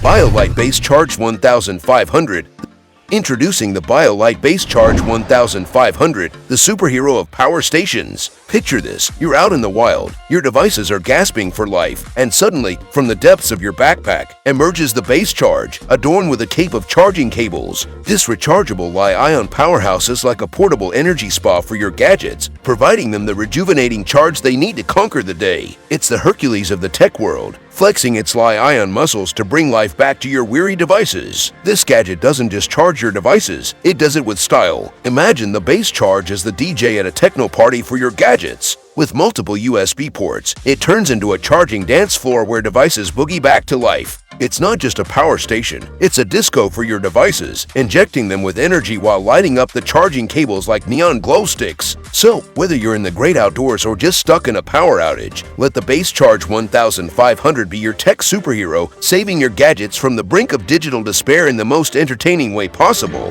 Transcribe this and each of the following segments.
BioLite BaseCharge 1500. Introducing the BioLite BaseCharge 1500, the superhero of power stations. Picture this, you're out in the wild, your devices are gasping for life, and suddenly, from the depths of your backpack, emerges the BaseCharge, adorned with a cape of charging cables. This rechargeable Li-ion powerhouse is like a portable energy spa for your gadgets, providing them the rejuvenating charge they need to conquer the day. It's the Hercules of the tech world, flexing its Li-ion muscles to bring life back to your weary devices. This gadget doesn't just charge your devices, it does it with style. Imagine the BaseCharge as the DJ at a techno party for your gadgets. With multiple USB ports, it turns into a charging dance floor where devices boogie back to life. It's not just a power station, it's a disco for your devices, injecting them with energy while lighting up the charging cables like neon glow sticks. So, whether you're in the great outdoors or just stuck in a power outage, let the BaseCharge 1500 be your tech superhero, saving your gadgets from the brink of digital despair in the most entertaining way possible.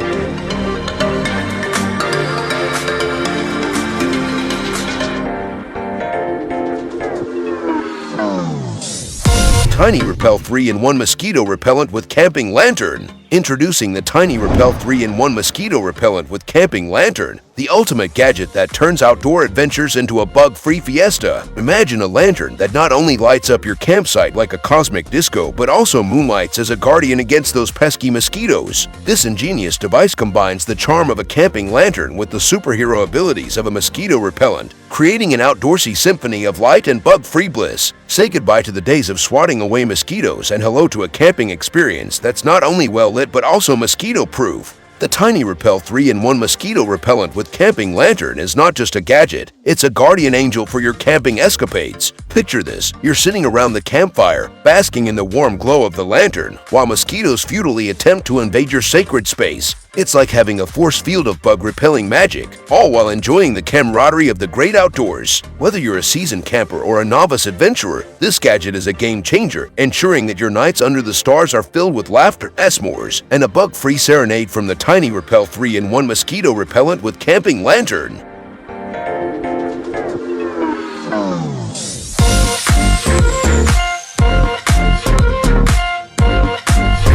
Tiny Repel 3-in-1 Mosquito Repellent with Camping Lantern. Introducing the Tiny Repel 3-in-1 Mosquito Repellent with Camping Lantern, the ultimate gadget that turns outdoor adventures into a bug-free fiesta. Imagine a lantern that not only lights up your campsite like a cosmic disco, but also moonlights as a guardian against those pesky mosquitoes. This ingenious device combines the charm of a camping lantern with the superhero abilities of a mosquito repellent, creating an outdoorsy symphony of light and bug-free bliss. Say goodbye to the days of swatting away mosquitoes and hello to a camping experience that's not only well-lit but also mosquito-proof. The Tiny Repel 3-in-1 Mosquito Repellent with Camping Lantern is not just a gadget, it's a guardian angel for your camping escapades. Picture this, you're sitting around the campfire, basking in the warm glow of the lantern, while mosquitoes futilely attempt to invade your sacred space. It's like having a force field of bug-repelling magic, all while enjoying the camaraderie of the great outdoors. Whether you're a seasoned camper or a novice adventurer, this gadget is a game-changer, ensuring that your nights under the stars are filled with laughter, s'mores, and a bug-free serenade from the Tiny Repel 3-in-1 Mosquito Repellent with Camping Lantern.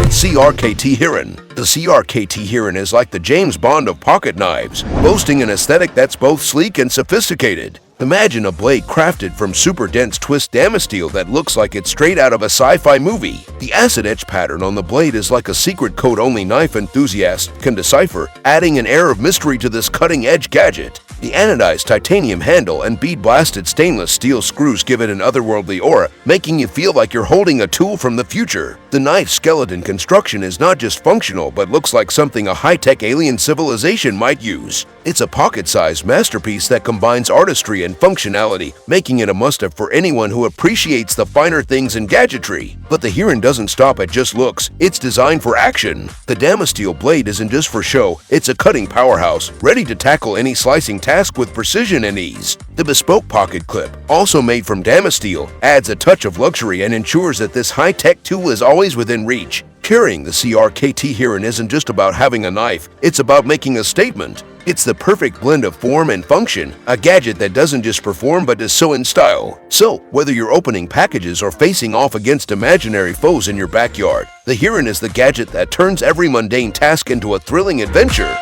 C.R.K.T Hirin. The C.R.K.T Hirin is like the James Bond of pocket knives, boasting an aesthetic that's both sleek and sophisticated. Imagine a blade crafted from super dense twist damasteel that looks like it's straight out of a sci-fi movie. The acid etch pattern on the blade is like a secret code only knife enthusiasts can decipher, adding an air of mystery to this cutting-edge gadget. The anodized titanium handle and bead-blasted stainless steel screws give it an otherworldly aura, making you feel like you're holding a tool from the future. The knife's skeleton construction is not just functional but looks like something a high-tech alien civilization might use. It's a pocket-sized masterpiece that combines artistry and functionality, making it a must-have for anyone who appreciates the finer things in gadgetry. But the Hirin doesn't stop at just looks, it's designed for action. The damasteel blade isn't just for show, it's a cutting powerhouse, ready to tackle any slicing task with precision and ease. The bespoke pocket clip, also made from damasteel, adds a touch of luxury and ensures that this high-tech tool is always within reach. Carrying the C.R.K.T Hirin isn't just about having a knife, it's about making a statement. It's the perfect blend of form and function, a gadget that doesn't just perform but does so in style. So, whether you're opening packages or facing off against imaginary foes in your backyard, the Hirin is the gadget that turns every mundane task into a thrilling adventure.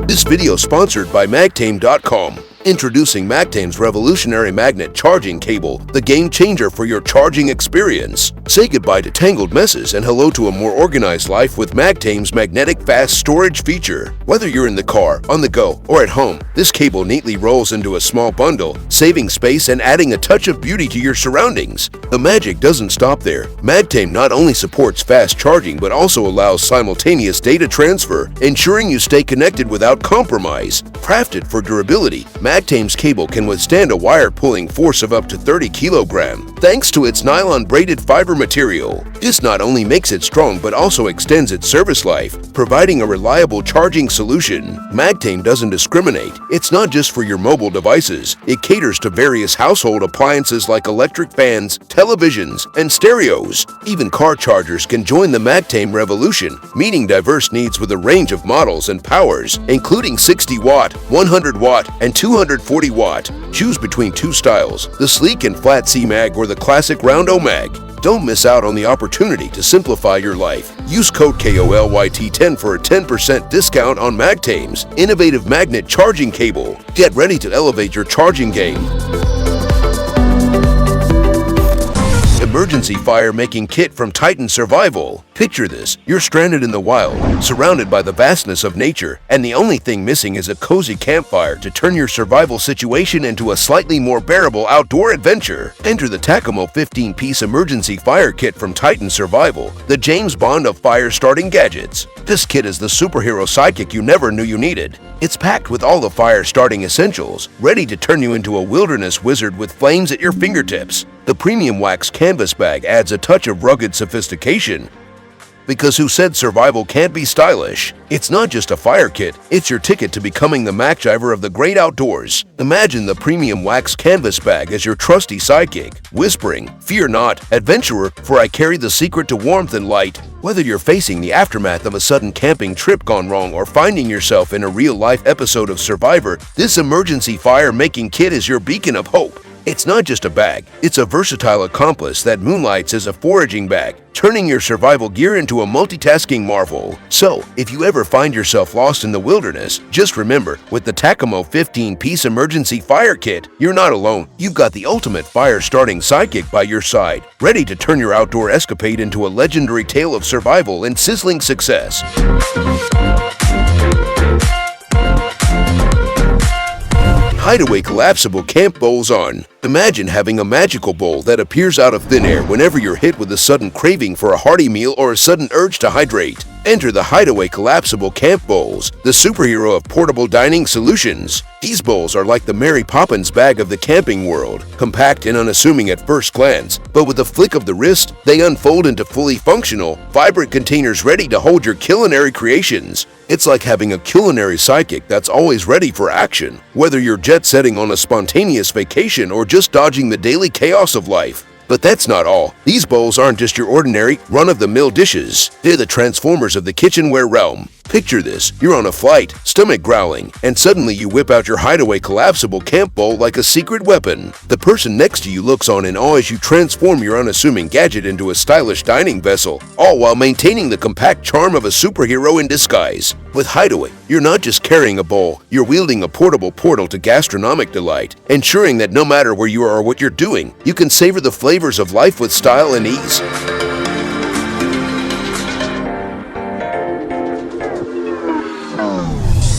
This video sponsored by MAGTAME.com. Introducing MAGTAME's revolutionary magnet charging cable, the game changer for your charging experience. Say goodbye to tangled messes and hello to a more organized life with MAGTAME's magnetic fast storage feature. Whether you're in the car, on the go, or at home, this cable neatly rolls into a small bundle, saving space and adding a touch of beauty to your surroundings. The magic doesn't stop there. MAGTAME not only supports fast charging but also allows simultaneous data transfer, ensuring you stay connected without compromise. Crafted for durability, MAGTAME's cable can withstand a wire pulling force of up to 30 kg, thanks to its nylon braided fiber material. This not only makes it strong but also extends its service life, providing a reliable charging solution. MAGTAME doesn't discriminate. It's not just for your mobile devices. It caters to various household appliances like electric fans, televisions, and stereos. Even car chargers can join the MAGTAME revolution, meeting diverse needs with a range of models and powers, including 60 watt, 100 watt, and 240 watt. Choose between two styles, the sleek and flat C-Mag or the classic round O-Mag. Don't miss out on the opportunity to simplify your life. Use code KOLYT10 for a 10% discount on MAGTAME's innovative magnet charging cable. Get ready to elevate your charging game. Emergency fire-making kit from Titan Survival. Picture this, you're stranded in the wild, surrounded by the vastness of nature, and the only thing missing is a cozy campfire to turn your survival situation into a slightly more bearable outdoor adventure. Enter the Tacamo 15-piece emergency fire kit from Titan Survival, the James Bond of fire-starting gadgets. This kit is the superhero sidekick you never knew you needed. It's packed with all the fire-starting essentials, ready to turn you into a wilderness wizard with flames at your fingertips. The premium wax canvas bag adds a touch of rugged sophistication, because who said survival can't be stylish? It's not just a fire kit, it's your ticket to becoming the MacGyver of the great outdoors. Imagine the premium wax canvas bag as your trusty sidekick, whispering, "Fear not, adventurer, for I carry the secret to warmth and light." Whether you're facing the aftermath of a sudden camping trip gone wrong or finding yourself in a real-life episode of Survivor, this emergency fire-making kit is your beacon of hope. It's not just a bag, it's a versatile accomplice that moonlights as a foraging bag, turning your survival gear into a multitasking marvel. So, if you ever find yourself lost in the wilderness, just remember, with the Tacamo 15-piece emergency fire kit, you're not alone. You've got the ultimate fire-starting sidekick by your side, ready to turn your outdoor escapade into a legendary tale of survival and sizzling success. HYDAWAY Collapsible Camp Bowls On. Imagine having a magical bowl that appears out of thin air whenever you're hit with a sudden craving for a hearty meal or a sudden urge to hydrate. Enter the HYDAWAY Collapsible Camp Bowls, the superhero of portable dining solutions. These bowls are like the Mary Poppins bag of the camping world, compact and unassuming at first glance, but with a flick of the wrist, they unfold into fully functional, vibrant containers ready to hold your culinary creations. It's like having a culinary sidekick that's always ready for action, whether you're jet-setting on a spontaneous vacation or just dodging the daily chaos of life. But that's not all. These bowls aren't just your ordinary, run-of-the-mill dishes. They're the transformers of the kitchenware realm. Picture this, you're on a flight, stomach growling, and suddenly you whip out your HYDAWAY Collapsible Camp Bowl like a secret weapon. The person next to you looks on in awe as you transform your unassuming gadget into a stylish dining vessel, all while maintaining the compact charm of a superhero in disguise. With HYDAWAY, you're not just carrying a bowl, you're wielding a portable portal to gastronomic delight, ensuring that no matter where you are or what you're doing, you can savor the flavors of life with style and ease.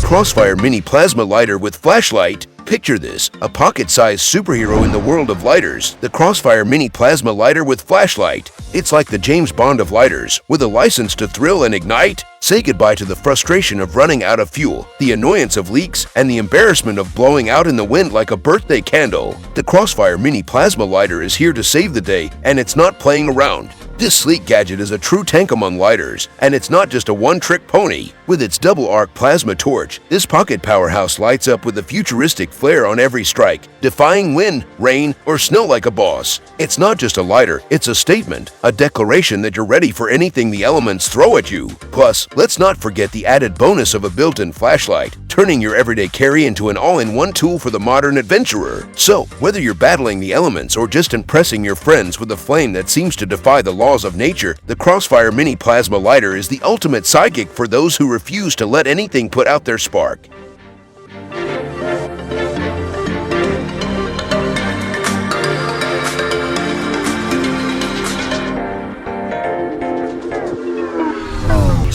Crossfire Mini Plasma Lighter with Flashlight. Picture this, a pocket-sized superhero in the world of lighters, the Crossfire Mini Plasma Lighter with Flashlight. It's like the James Bond of lighters, with a license to thrill and ignite. Say goodbye to the frustration of running out of fuel, the annoyance of leaks, and the embarrassment of blowing out in the wind like a birthday candle. The Crossfire Mini Plasma Lighter is here to save the day, and it's not playing around. This sleek gadget is a true tank among lighters, and it's not just a one-trick pony. With its double-arc plasma torch, this pocket powerhouse lights up with a futuristic flair on every strike, defying wind, rain, or snow like a boss. It's not just a lighter, it's a statement, a declaration that you're ready for anything the elements throw at you. Plus, let's not forget the added bonus of a built-in flashlight, turning your everyday carry into an all-in-one tool for the modern adventurer. So, whether you're battling the elements or just impressing your friends with a flame that seems to defy the laws of nature, the Crossfire Mini Plasma Lighter is the ultimate sidekick for those who refuse to let anything put out their spark.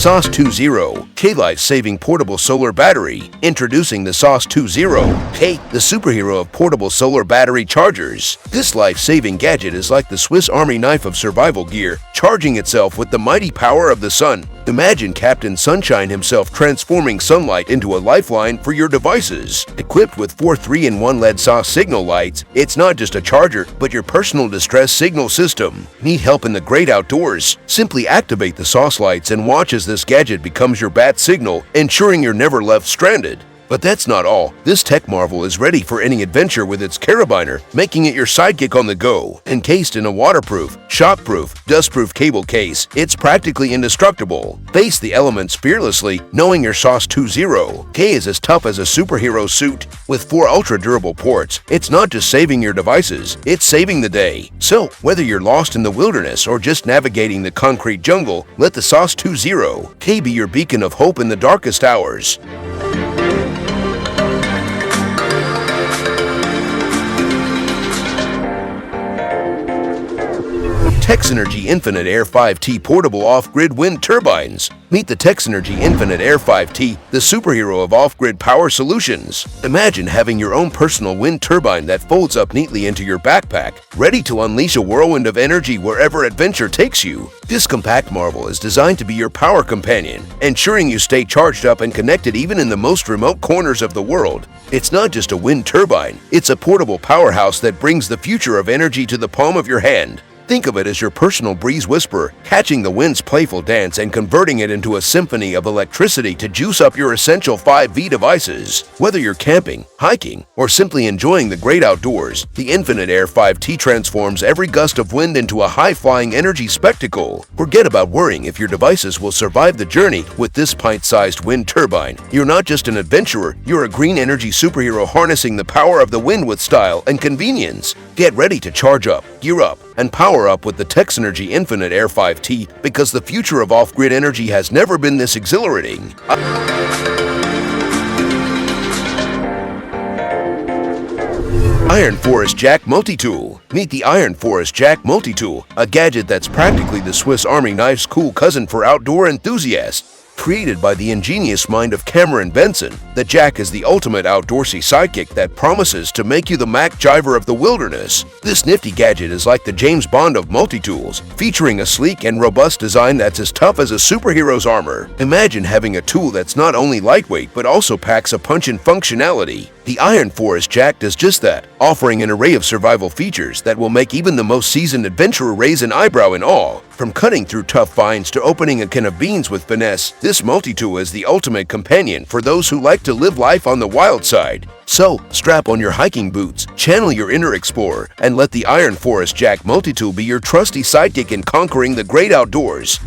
SOS-20, life-saving portable solar battery. Introducing the SOS-20, the superhero of portable solar battery chargers. This life-saving gadget is like the Swiss Army knife of survival gear, charging itself with the mighty power of the sun. Imagine Captain Sunshine himself transforming sunlight into a lifeline for your devices. Equipped with 4 3-in-1 LED SOS signal lights, it's not just a charger, but your personal distress signal system. Need help in the great outdoors? Simply activate the SOS lights and watch as this gadget becomes your bat signal, ensuring you're never left stranded. But that's not all. This tech marvel is ready for any adventure with its carabiner, making it your sidekick on the go. Encased in a waterproof, shockproof, dustproof cable case, it's practically indestructible. Face the elements fearlessly, knowing your SOS-20 is as tough as a superhero suit. With 4 ultra-durable ports, it's not just saving your devices, it's saving the day. So, whether you're lost in the wilderness or just navigating the concrete jungle, let the SOS-20 be your beacon of hope in the darkest hours. Texenergy Infinite Air 5T Portable Off-Grid Wind Turbines. Meet the Texenergy Infinite Air 5T, the superhero of off-grid power solutions. Imagine having your own personal wind turbine that folds up neatly into your backpack, ready to unleash a whirlwind of energy wherever adventure takes you. This compact marvel is designed to be your power companion, ensuring you stay charged up and connected even in the most remote corners of the world. It's not just a wind turbine, it's a portable powerhouse that brings the future of energy to the palm of your hand. Think of it as your personal breeze whisperer, catching the wind's playful dance and converting it into a symphony of electricity to juice up your essential 5V devices. Whether you're camping, hiking, or simply enjoying the great outdoors, the Infinite Air 5T transforms every gust of wind into a high-flying energy spectacle. Forget about worrying if your devices will survive the journey with this pint-sized wind turbine. You're not just an adventurer, you're a green energy superhero harnessing the power of the wind with style and convenience. Get ready to charge up, gear up, and power up with the Texenergy Infinite Air 5T because the future of off-grid energy has never been this exhilarating. Iron Forest Jack Multitool. Meet the Iron Forest Jack Multitool, a gadget that's practically the Swiss Army knife's cool cousin for outdoor enthusiasts. Created by the ingenious mind of Cameron Benson, the Jack is the ultimate outdoorsy sidekick that promises to make you the MacGyver of the wilderness. This nifty gadget is like the James Bond of multi-tools, featuring a sleek and robust design that's as tough as a superhero's armor. Imagine having a tool that's not only lightweight but also packs a punch and functionality. The Iron Forest Jack does just that, offering an array of survival features that will make even the most seasoned adventurer raise an eyebrow in awe. From cutting through tough vines to opening a can of beans with finesse, this multi-tool is the ultimate companion for those who like to live life on the wild side. So, strap on your hiking boots, channel your inner explorer, and let the Iron Forest Jack Multitool be your trusty sidekick in conquering the great outdoors.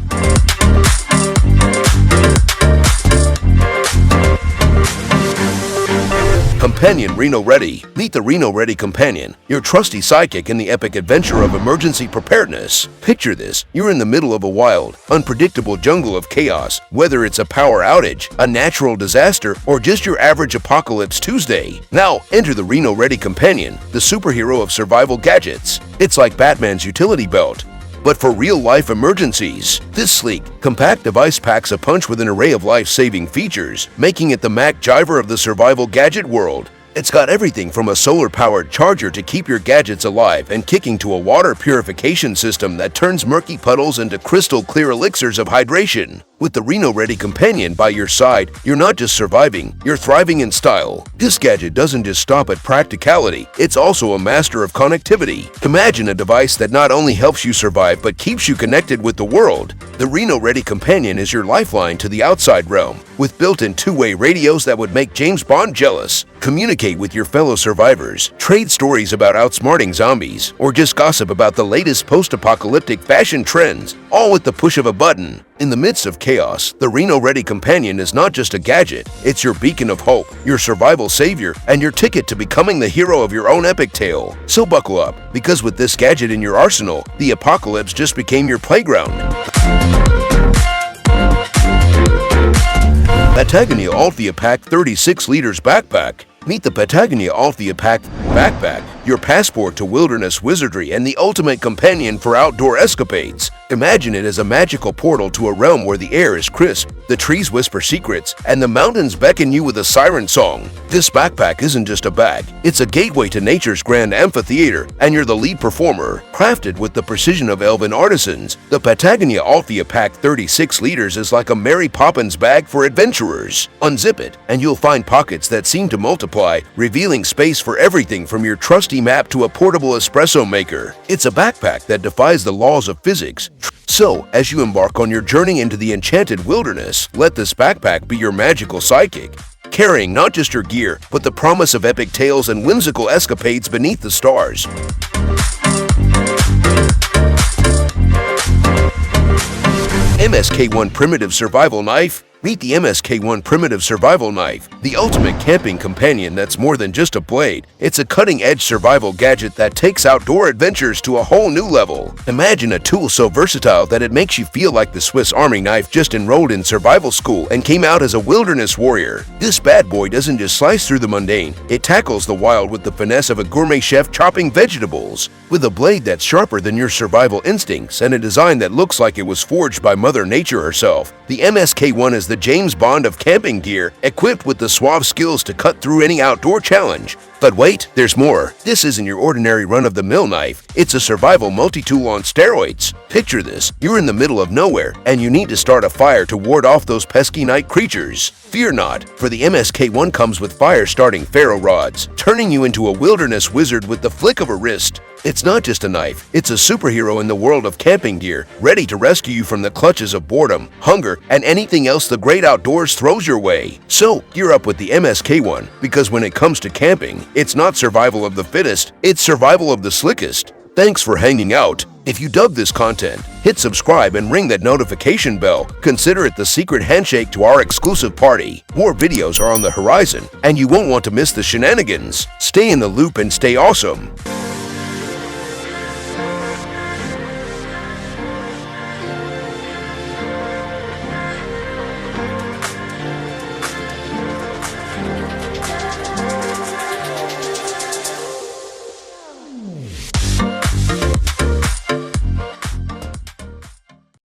Companion RINO Ready. Meet the RINO Ready Companion, your trusty sidekick in the epic adventure of emergency preparedness. Picture this, you're in the middle of a wild, unpredictable jungle of chaos, whether it's a power outage, a natural disaster, or just your average apocalypse Tuesday. Now, enter the RINO Ready Companion, the superhero of survival gadgets. It's like Batman's utility belt, but for real-life emergencies. This sleek, compact device packs a punch with an array of life-saving features, making it the MacGyver of the survival gadget world. It's got everything from a solar-powered charger to keep your gadgets alive and kicking to a water purification system that turns murky puddles into crystal-clear elixirs of hydration. With the RINO Ready Companion by your side, you're not just surviving, you're thriving in style. This gadget doesn't just stop at practicality, it's also a master of connectivity. Imagine a device that not only helps you survive but keeps you connected with the world. The RINO Ready Companion is your lifeline to the outside realm, with built-in two-way radios that would make James Bond jealous. Communicate with your fellow survivors, trade stories about outsmarting zombies, or just gossip about the latest post-apocalyptic fashion trends, all with the push of a button. In the midst of chaos, the RINO Ready Companion is not just a gadget, it's your beacon of hope, your survival savior, and your ticket to becoming the hero of your own epic tale. So buckle up, because with this gadget in your arsenal, the apocalypse just became your playground. Patagonia Altvia Pack 36 Liters Backpack. Meet the Patagonia Altvia Pack Backpack. your passport to wilderness wizardry and the ultimate companion for outdoor escapades. Imagine it as a magical portal to a realm where the air is crisp, the trees whisper secrets, and the mountains beckon you with a siren song. This backpack isn't just a bag, it's a gateway to nature's grand amphitheater, and you're the lead performer. Crafted with the precision of elven artisans, the Patagonia Altvia Pack 36 liters is like a Mary Poppins bag for adventurers. Unzip it, and you'll find pockets that seem to multiply, revealing space for everything from your trusty map to a portable espresso maker. It's a backpack that defies the laws of physics. So, as you embark on your journey into the enchanted wilderness, let this backpack be your magical sidekick, carrying not just your gear, but the promise of epic tales and whimsical escapades beneath the stars. MSK1 Primitive Survival Knife. Meet the MSK1 Primitive Survival Knife, the ultimate camping companion that's more than just a blade. It's a cutting-edge survival gadget that takes outdoor adventures to a whole new level. Imagine a tool so versatile that it makes you feel like the Swiss Army knife just enrolled in survival school and came out as a wilderness warrior. This bad boy doesn't just slice through the mundane, it tackles the wild with the finesse of a gourmet chef chopping vegetables. With a blade that's sharper than your survival instincts and a design that looks like it was forged by Mother Nature herself, the MSK1 is the James Bond of camping gear, equipped with the suave skills to cut through any outdoor challenge. But wait, there's more. This isn't your ordinary run-of-the-mill knife. It's a survival multi-tool on steroids. Picture this, you're in the middle of nowhere, and you need to start a fire to ward off those pesky night creatures. Fear not, for the MSK1 comes with fire-starting ferro rods, turning you into a wilderness wizard with the flick of a wrist. It's not just a knife, it's a superhero in the world of camping gear, ready to rescue you from the clutches of boredom, hunger, and anything else the great outdoors throws your way. So, gear up with the MSK1, because when it comes to camping, it's not survival of the fittest, it's survival of the slickest. Thanks for hanging out. If you dug this content, hit subscribe and ring that notification bell. Consider it the secret handshake to our exclusive party. More videos are on the horizon, and you won't want to miss the shenanigans. Stay in the loop and stay awesome.